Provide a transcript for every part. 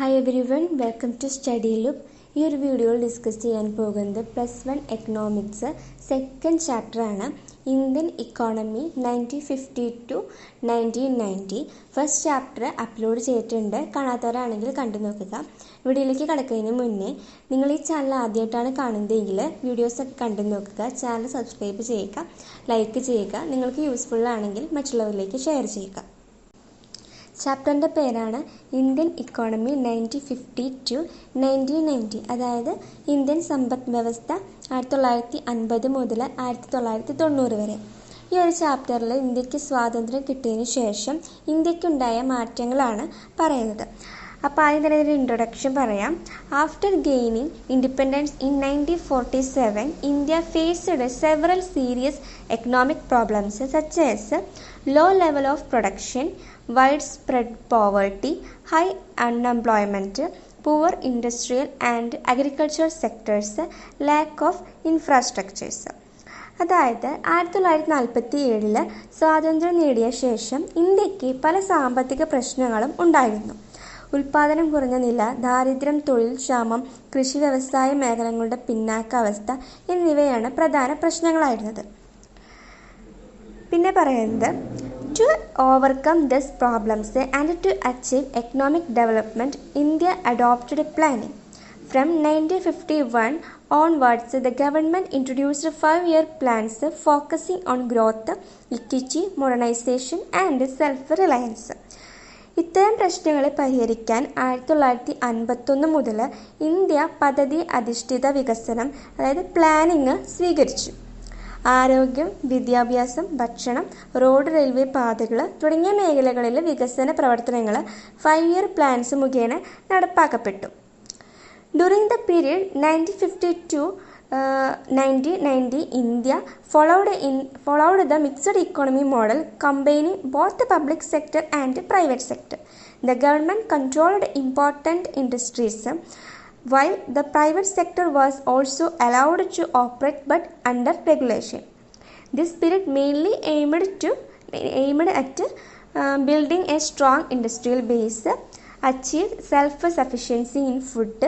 Hi everyone, welcome to Study Loop. ഈ ഒരു വീഡിയോയിൽ ഡിസ്കസ് ചെയ്യാൻ പോകുന്നത് +1 എക്കണോമിക്സ് സെക്കൻഡ് ചാപ്റ്റർ ആണ്. Indian economy 1950 to 1990. First chapter upload ചെയ്തിട്ടുണ്ട്. കാണാത്തവരാണെങ്കിൽ കണ്ടു നോക്കുക. വീഡിയോയിലേക്ക് കടക്കുന്നതിന് മുന്നേ നിങ്ങൾ ഈ ചാനൽ ആദ്യമായിട്ടാണ് കാണുന്നതെങ്കിൽ വീഡിയോസൊക്കെ കണ്ടു നോക്കുക. ചാനൽ സബ്സ്ക്രൈബ് ചെയ്യുക, ലൈക്ക് ചെയ്യുക. നിങ്ങൾക്ക് യൂസ്ഫുൾ ആണെങ്കിൽ മറ്റുള്ളവരിലേക്ക് ഷെയർ ചെയ്യുക. ചാപ്റ്ററിൻ്റെ പേരാണ് ഇന്ത്യൻ ഇക്കോണമി 1950 to 1990. അതായത് ഇന്ത്യൻ സമ്പദ് വ്യവസ്ഥ 1950 മുതൽ 1990 വരെ. ഈ ഒരു ചാപ്റ്ററിൽ ഇന്ത്യക്ക് സ്വാതന്ത്ര്യം കിട്ടിയതിന് ശേഷം ഇന്ത്യക്കുണ്ടായ മാറ്റങ്ങളാണ് പറയുന്നത്. അപ്പോൾ ആദ്യം തന്നെ ഒരു ഇൻട്രൊഡക്ഷൻ പറയാം. After gaining independence in 1947, India faced several serious economic problems such as low level of production, widespread poverty, high unemployment, poor industrial and agricultural sectors, lack of infrastructures. അതായത് 1947 സ്വാതന്ത്ര്യം നേടിയ ശേഷം ഇന്ത്യക്ക് പല സാമ്പത്തിക പ്രശ്നങ്ങളും ഉണ്ടായിരുന്നു. ഉൽപാദനം കുറഞ്ഞ നില, ദാരിദ്ര്യം, തൊഴിൽ ക്ഷാമം, കൃഷി വ്യവസായ മേഖലകളുടെ പിന്നാക്കാവസ്ഥ എന്നിവയാണ് പ്രധാന പ്രശ്നങ്ങളായിരുന്നത്. പിന്നെ പറയുന്നത് To overcome these problems and to achieve economic development, India adopted planning. From 1951 onwards, the government introduced 5-year plans focusing on growth, equity, modernization and self-reliance. ഇത്തരം പ്രശ്നങ്ങളെ പരിഹരിക്കാൻ 1951 മുതൽ ഇന്ത്യ പദ്ധതി അധിഷ്ഠിത വികസനം അതായത് പ്ലാനിങ് സ്വീകരിച്ചു. ആരോഗ്യം, വിദ്യാഭ്യാസം, ഭക്ഷണം, റോഡ്, റെയിൽവേ പാതകൾ തുടങ്ങിയ മേഖലകളിലെ വികസന പ്രവർത്തനങ്ങൾ 5-year പ്ലാൻസ് മുഖേന നടപ്പാക്കപ്പെട്ടു. During the period 1950 to 1990, India followed the mixed economy model combining both the public sector and private sector. The government controlled important industries, while the private sector was also allowed to operate but under regulation. This period mainly aimed at building a strong industrial base, achieve self-sufficiency in food,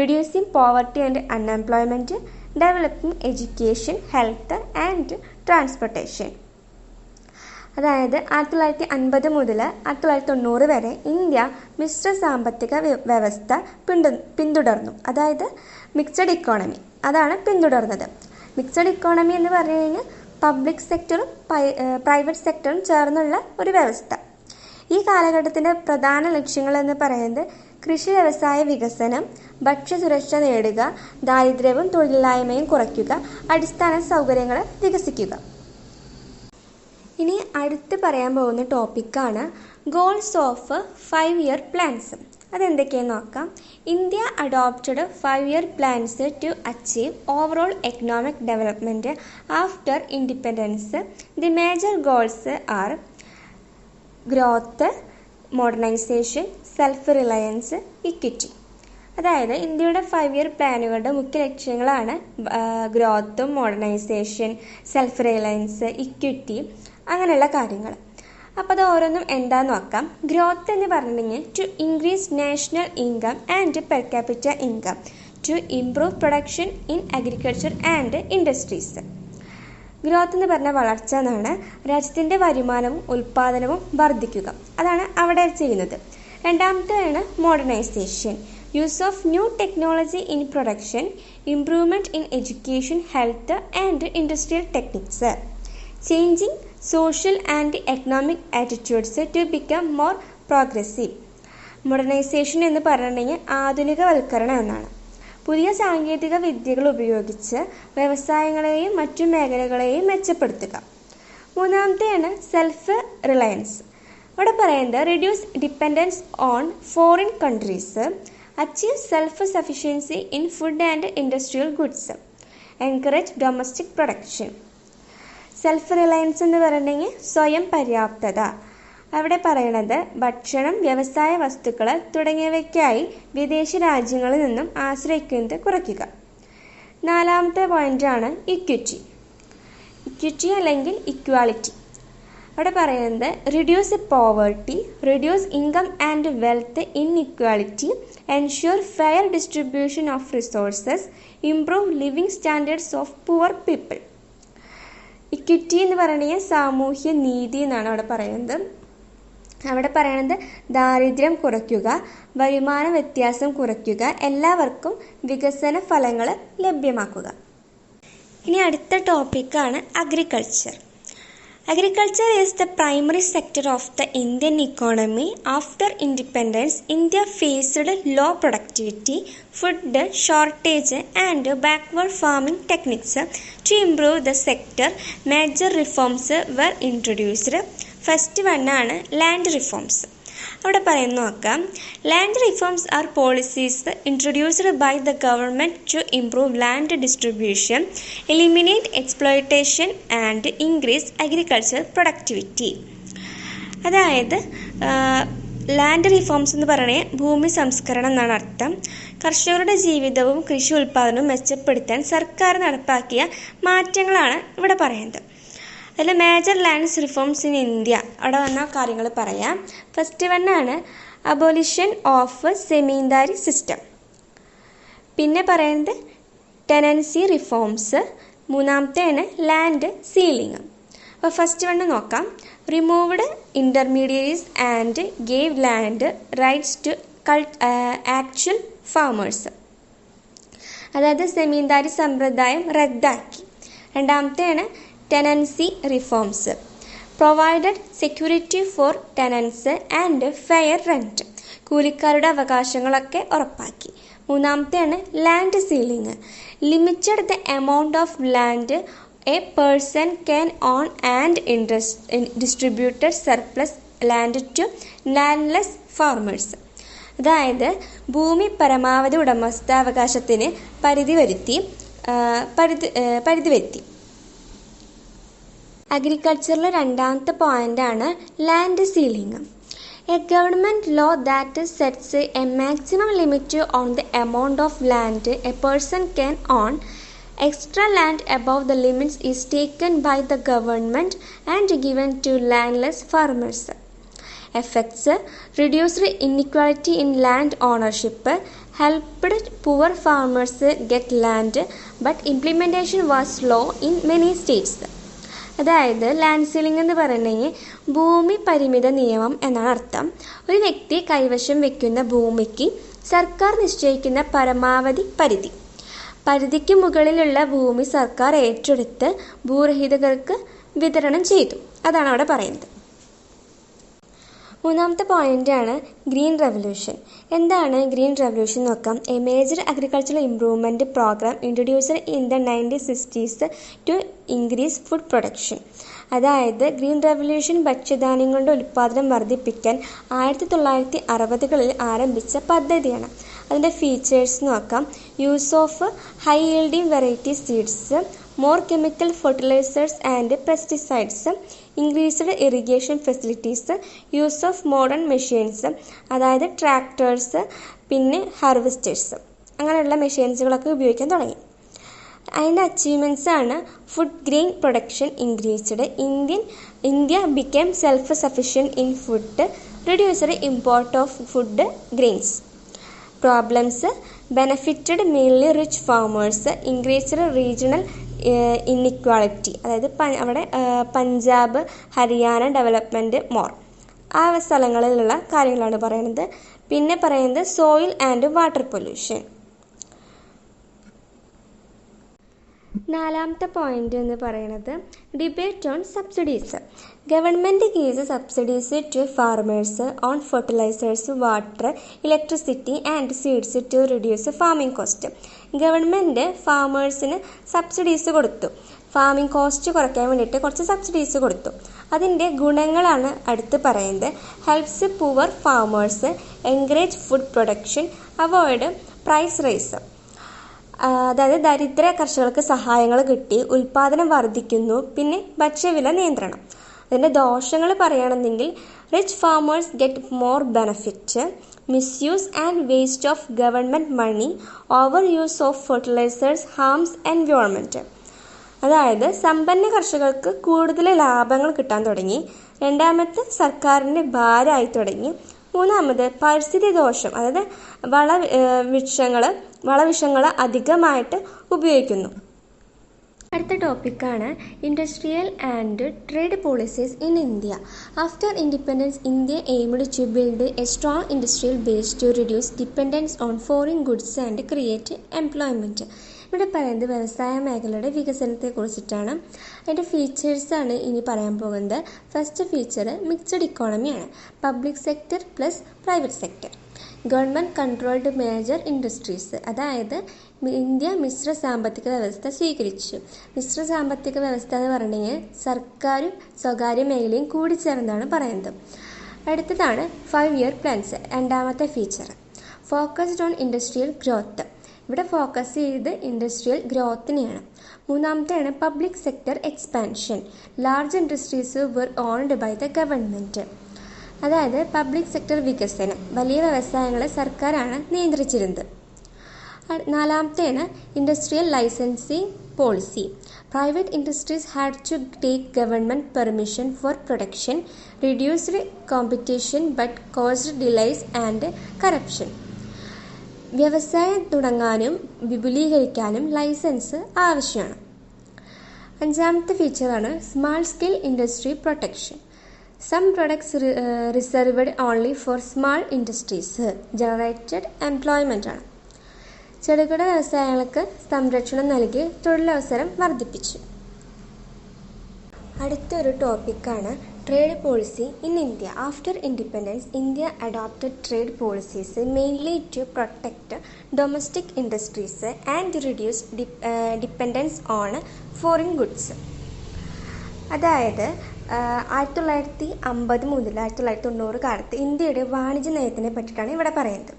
reducing poverty and unemployment, developing education, health and transportation. അതായത് 1950 മുതൽ 1990 വരെ India മിശ്ര സാമ്പത്തിക വ്യവസ്ഥ പിന്തുടർന്നു. അതായത് mixed economy അതാണ് പിന്തുടർന്നത്. Mixed economy എന്ന് പറഞ്ഞു കഴിഞ്ഞാൽ പബ്ലിക് സെക്ടറും പ്രൈവറ്റ് സെക്ടറും ചേർന്നുള്ള ഒരു വ്യവസ്ഥ. ഈ കാലഘട്ടത്തിൻ്റെ പ്രധാന ലക്ഷ്യങ്ങൾ എന്ന് പറയുന്നത് കൃഷി വ്യവസായ വികസനം, ഭക്ഷ്യസുരക്ഷ നേടുക, ദാരിദ്ര്യവും തൊഴിലില്ലായ്മയും കുറയ്ക്കുക, അടിസ്ഥാന സൗകര്യങ്ങൾ വികസിക്കുക. ഇനി അടുത്ത് പറയാൻ പോകുന്ന ടോപ്പിക്കാണ് ഗോൾസ് ഓഫ് 5-year പ്ലാൻസ്. അതെന്തൊക്കെയെന്ന് നോക്കാം. India adopted 5-year plans to achieve overall economic development after independence. The major goals are growth, modernisation, self reliance, equity. അതായത് ഇന്ത്യയുടെ 5-year പ്ലാനുകളുടെ മുഖ്യ ലക്ഷ്യങ്ങളാണ് ഗ്രോത്തും മോഡേണൈസേഷൻ, സെൽഫ് റിലയൻസ്, ഇക്വിറ്റി അങ്ങനെയുള്ള കാര്യങ്ങൾ. അപ്പോൾ അത് ഓരോന്നും എന്താന്ന് നോക്കാം. ഗ്രോത്ത് എന്ന് പറഞ്ഞിട്ടുണ്ടെങ്കിൽ to increase national income and per capita income, to improve production in agriculture and industries. Growth എന്ന് പറഞ്ഞ വളർച്ച എന്നാണ്. രാജ്യത്തിൻ്റെ വരുമാനവും ഉൽപ്പാദനവും വർദ്ധിക്കുക, അതാണ് അവിടെ ചെയ്യുന്നത്. രണ്ടാമത്തേതാണ് modernisation, use of new technology in production, improvement in education, health and industrial techniques, changing social and economic attitudes to become more progressive. Modernisation എന്ന് പറഞ്ഞിട്ടുണ്ടെങ്കിൽ ആധുനികവൽക്കരണം എന്നാണ്. പുതിയ സാങ്കേതിക വിദ്യകൾ ഉപയോഗിച്ച് വ്യവസായങ്ങളെയും മറ്റു മേഖലകളെയും മെച്ചപ്പെടുത്തുക. മൂന്നാമത്തെയാണ് സെൽഫ് റിലയൻസ്. ഇവിടെ പറയുന്നത് reduce dependence on foreign countries, achieve self sufficiency in food and industrial goods, encourage domestic production. Self Reliance എന്ന് പറഞ്ഞിട്ടുണ്ടെങ്കിൽ സ്വയം പര്യാപ്തത. അവിടെ പറയണത് ഭക്ഷണം, വ്യവസായ വസ്തുക്കൾ തുടങ്ങിയവയ്ക്കായി വിദേശ രാജ്യങ്ങളിൽ നിന്നും ആശ്രയിക്കുന്നത് കുറയ്ക്കുക. നാലാമത്തെ പോയിൻ്റാണ് ഇക്വിറ്റി അല്ലെങ്കിൽ ഇക്വാലിറ്റി. അവിടെ പറയുന്നത് reduce poverty, reduce income and wealth inequality, ensure fair distribution of resources, improve living standards of poor people. Equity എന്ന് പറയുന്നത് സാമൂഹ്യ നീതി എന്നാണ് അവിടെ പറയുന്നത്. അവിടെ പറയുന്നത് ദാരിദ്ര്യം കുറയ്ക്കുക, വരുമാന വ്യത്യാസം കുറയ്ക്കുക, എല്ലാവർക്കും വികസന ഫലങ്ങൾ ലഭ്യമാക്കുക. ഇനി അടുത്ത ടോപ്പിക്കാണ് agriculture. Agriculture is the primary sector of the Indian economy. After independence, India faced low productivity, food shortage and backward farming techniques. To improve the sector, major reforms were introduced. First one ആണ് land reforms. അവിടെ പറയുന്നു നോക്കാം. Land reforms are policies introduced by the government to improve land distribution, eliminate exploitation and increase agriculture productivity. അതായത് land reforms എന്ന് പറയുന്നത് ഭൂമി സംസ്കരണം എന്നാണ് അർത്ഥം. കർഷകരുടെ ജീവിതവും കൃഷി ഉൽപ്പാദനവും മെച്ചപ്പെടുത്താൻ സർക്കാർ നടപ്പാക്കിയ മാറ്റങ്ങളാണ് ഇവിടെ പറയുന്നത്. അതിൽ major lands reforms in India അവിടെ വന്ന കാര്യങ്ങൾ പറയാം. ഫസ്റ്റ് വണ്ണാണ് അബോലിഷൻ ഓഫ് സെമീന്ദാരി സിസ്റ്റം. പിന്നെ പറയുന്നത് ടെനൻസി റിഫോംസ്. മൂന്നാമത്തെയാണ് ലാൻഡ് സീലിംഗ്. അപ്പോൾ ഫസ്റ്റ് വണ്ണ് നോക്കാം. Removed intermediaries and gave land rights to actual farmers. അതായത് സെമീന്ദാരി സമ്പ്രദായം റദ്ദാക്കി. രണ്ടാമത്തെയാണ് tenancy reforms. Provided security for tenants and fair rent. കൂലിക്കാരുടെ അവകാശങ്ങളൊക്കെ ഉറപ്പാക്കി. മൂന്നാമത്തെയാണ് land ceiling. Limited the amount of land a person can own and distributed surplus land to landless farmers. അതായത് ഭൂമി പരമാവധി ഉടമസ്ഥാവകാശത്തിന് പരിധി വരുത്തി. അഗ്രികൾച്ചറിൽ രണ്ടാമത്തെ പോയിൻ്റാണ് land ceiling. A government law that sets a maximum limit on the amount of land a person can own. Extra land above the limits is taken by the government and given to landless farmers. Effects: reduced inequality in land ownership, helped poor farmers get land, but implementation was slow in many states. അതായത് land ceiling എന്ന് പറയുന്നത് ഭൂമി പരിമിത നിയമം എന്നാണ് അർത്ഥം. ഒരു വ്യക്തി കൈവശം വയ്ക്കുന്ന ഭൂമിക്ക് സർക്കാർ നിശ്ചയിക്കുന്ന പരമാവധി പരിധിക്ക് മുകളിലുള്ള ഭൂമി സർക്കാർ ഏറ്റെടുത്ത് ഭൂരഹിതർക്ക് വിതരണം ചെയ്തു. അതാണ് അവിടെ പറയുന്നത്. മൂന്നാമത്തെ പോയിൻ്റാണ് ഗ്രീൻ റെവല്യൂഷൻ. എന്താണ് ഗ്രീൻ റെവല്യൂഷൻ നോക്കാം. A major agricultural improvement programme introduced in the 1960s to increase food production. അതായത് ഗ്രീൻ റെവല്യൂഷൻ ഭക്ഷ്യധാന്യങ്ങളുടെ ഉൽപ്പാദനം വർദ്ധിപ്പിക്കാൻ 1960കളിൽ ആരംഭിച്ച പദ്ധതിയാണ്. അതിൻ്റെ ഫീച്ചേഴ്സ് നോക്കാം. Use of high yielding variety seeds, more chemical fertilizers and pesticides, increased irrigation facilities, use of modern machines, അതായത് ട്രാക്ടേഴ്സ്, പിന്നെ ഹാർവെസ്റ്റേഴ്സ്, അങ്ങനെയുള്ള മെഷീൻസുകളൊക്കെ ഉപയോഗിക്കാൻ തുടങ്ങി. അതിൻ്റെ അച്ചീവ്മെൻറ്റ്സ് ആണ് food grain production increased, India became self sufficient in food, reduced import of food grains. Problems: benefited mainly rich farmers, increased regional inequality, അതായത് അവിടെ പഞ്ചാബ്, ഹരിയാന ഡെവലപ്മെൻറ്റ് മോർ, ആ സ്ഥലങ്ങളിലുള്ള കാര്യങ്ങളാണ് പറയുന്നത്. പിന്നെ പറയുന്നത് സോയിൽ ആൻഡ് വാട്ടർ പൊല്യൂഷൻ. നാലാമത്തെ പോയിന്റ് എന്ന് പറയുന്നത് debate on subsidies. Government gives subsidies to farmers on fertilisers, water, electricity and seeds to reduce farming cost. Government ഫാമേഴ്സിന് സബ്സിഡീസ് കൊടുത്തു. ഫാമിംഗ് കോസ്റ്റ് കുറയ്ക്കാൻ വേണ്ടിയിട്ട് കുറച്ച് സബ്സിഡീസ് കൊടുത്തു. അതിൻ്റെ ഗുണങ്ങളാണ് അടുത്ത് പറയുന്നത്. Helps poor farmers, encourage food production, avoid price rise. അതായത് ദരിദ്ര കർഷകർക്ക് സഹായങ്ങൾ കിട്ടി, ഉൽപ്പാദനം വർദ്ധിക്കുന്നു, പിന്നെ ഭക്ഷ്യവില നിയന്ത്രണം. അതിൻ്റെ ദോഷങ്ങൾ പറയുകയാണെന്നെങ്കിൽ rich farmers get more benefit, misuse and waste of government money, over use of fertilisers harms environment. അതായത് സമ്പന്ന കർഷകർക്ക് കൂടുതൽ ലാഭങ്ങൾ കിട്ടാൻ തുടങ്ങി, രണ്ടാമത്തെ സർക്കാരിൻ്റെ ഭാരമായി തുടങ്ങി. മൂന്നാമത് പരിസ്ഥിതി ദോഷം, അതായത് വളവിഷങ്ങൾ അധികമായിട്ട് ഉപയോഗിക്കുന്നു. അടുത്ത ടോപ്പിക്കാണ് industrial and trade policies in India. After independence, India aimed to build a strong industrial base to reduce dependence on foreign goods and create employment. ഇവിടെ പറയുന്നത് വ്യവസായ മേഖലയുടെ വികസനത്തെക്കുറിച്ചിട്ടാണ്. അതിൻ്റെ ഫീച്ചേഴ്സാണ് ഇനി പറയാൻ പോകുന്നത്. ഫസ്റ്റ് ഫീച്ചർ മിക്സഡ് ഇക്കോണമിയാണ്. Public sector plus private sector. Government controlled major industries, അതായത് ഇന്ത്യ മിശ്ര സാമ്പത്തിക വ്യവസ്ഥ സ്വീകരിച്ചു. മിശ്ര സാമ്പത്തിക വ്യവസ്ഥ എന്ന് പറഞ്ഞുകഴിഞ്ഞാൽ സർക്കാരും സ്വകാര്യ മേഖലയും കൂടിച്ചേർന്നാണ് പറയുന്നത്. അടുത്തതാണ് 5 ഇയർ പ്ലാൻസ്, രണ്ടാമത്തെ feature. Focused on industrial growth, ഇവിടെ ഫോക്കസ് ചെയ്ത് ഇൻഡസ്ട്രിയൽ ഗ്രോത്തിനെയാണ്. മൂന്നാമത്തെയാണ് public sector expansion. Large industries were owned by the government, അതായത് പബ്ലിക് സെക്ടർ വികസനം, വലിയ വ്യവസായങ്ങളെ സർക്കാരാണ് നിയന്ത്രിച്ചിരുന്നത്. നാലാമത്തെയാണ് industrial licensing policy. Private industries had to take government permission for production, reduced competition but caused delays and corruption. വ്യവസായം തുടങ്ങാനും വിപുലീകരിക്കാനും ലൈസൻസ് ആവശ്യമാണ്. അഞ്ചാമത്തെ ഫീച്ചറാണ് small scale industry protection. Some products reserved only four small industries generated employment ആണ്. ചെറുകിട വ്യവസായങ്ങൾക്ക് സംരക്ഷണം നൽകി തൊഴിലവസരം വർദ്ധിപ്പിച്ചു. അടുത്തൊരു ടോപ്പിക്കാണ് trade policy in India. After independence, India adopted trade policies mainly to protect domestic industries and reduce dependence on foreign goods. അതായത് 1950 മുതൽ 1990 കാലത്ത് ഇന്ത്യയുടെ വാണിജ്യ നയത്തിനെ പറ്റിയിട്ടാണ് ഇവിടെ പറയുന്നത്.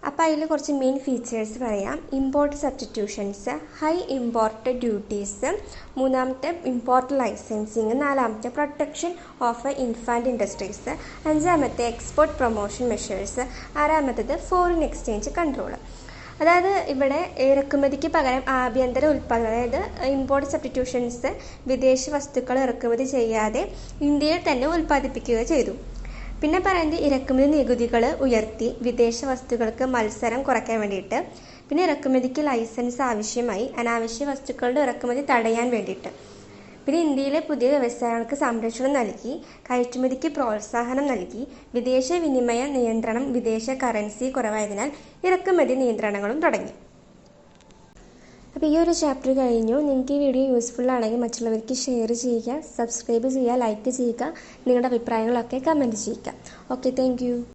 അപ്പോൾ അതിൽ കുറച്ച് മെയിൻ ഫീച്ചേഴ്സ് പറയാം. Import substitutions, high import duties, മൂന്നാമത്തെ ഇമ്പോർട്ട് ലൈസൻസിങ്, നാലാമത്തെ പ്രൊട്ടക്ഷൻ ഓഫ് ഇൻഫാൻറ്റ് ഇൻഡസ്ട്രീസ്, അഞ്ചാമത്തെ എക്സ്പോർട്ട് പ്രൊമോഷൻ മെഷേഴ്സ്, ആറാമത്തേത് ഫോറിൻ എക്സ്ചേഞ്ച് കൺട്രോൾ. അതായത് ഇവിടെ ഇറക്കുമതിക്ക് പകരം ആഭ്യന്തര ഉൽപ്പാദനം, അതായത് ഇമ്പോർട്ട് സബ്സ്റ്റിറ്റ്യൂഷൻസ്, വിദേശ വസ്തുക്കൾ ഇറക്കുമതി ചെയ്യാതെ ഇന്ത്യയിൽ തന്നെ ഉൽപ്പാദിപ്പിക്കുക ചെയ്തു. പിന്നെ പറയുന്നത് ഇറക്കുമതി നികുതികൾ ഉയർത്തി വിദേശ വസ്തുക്കൾക്ക് മത്സരം കുറയ്ക്കാൻ വേണ്ടിയിട്ട്. പിന്നെ ഇറക്കുമതിക്ക് ലൈസൻസ് ആവശ്യമായി അനാവശ്യ വസ്തുക്കളുടെ ഇറക്കുമതി തടയാൻ വേണ്ടിയിട്ട്. പിന്നെ ഇന്ത്യയിലെ പുതിയ വ്യവസായങ്ങൾക്ക് സംരക്ഷണം നൽകി, കയറ്റുമതിക്ക് പ്രോത്സാഹനം നൽകി, വിദേശ വിനിമയ നിയന്ത്രണം, വിദേശ കറൻസി കുറവായതിനാൽ ഇറക്കുമതി നിയന്ത്രണങ്ങളും തുടങ്ങി. അപ്പോൾ ഈ ഒരു ചാപ്റ്റർ കഴിഞ്ഞു. നിങ്ങൾക്ക് ഈ വീഡിയോ യൂസ്ഫുൾ ആണെങ്കിൽ മറ്റുള്ളവർക്ക് ഷെയർ ചെയ്യുക, സബ്സ്ക്രൈബ് ചെയ്യുക, ലൈക്ക് ചെയ്യുക, നിങ്ങളുടെ അഭിപ്രായങ്ങളൊക്കെ കമൻറ്റ് ചെയ്യുക. Okay, thank you.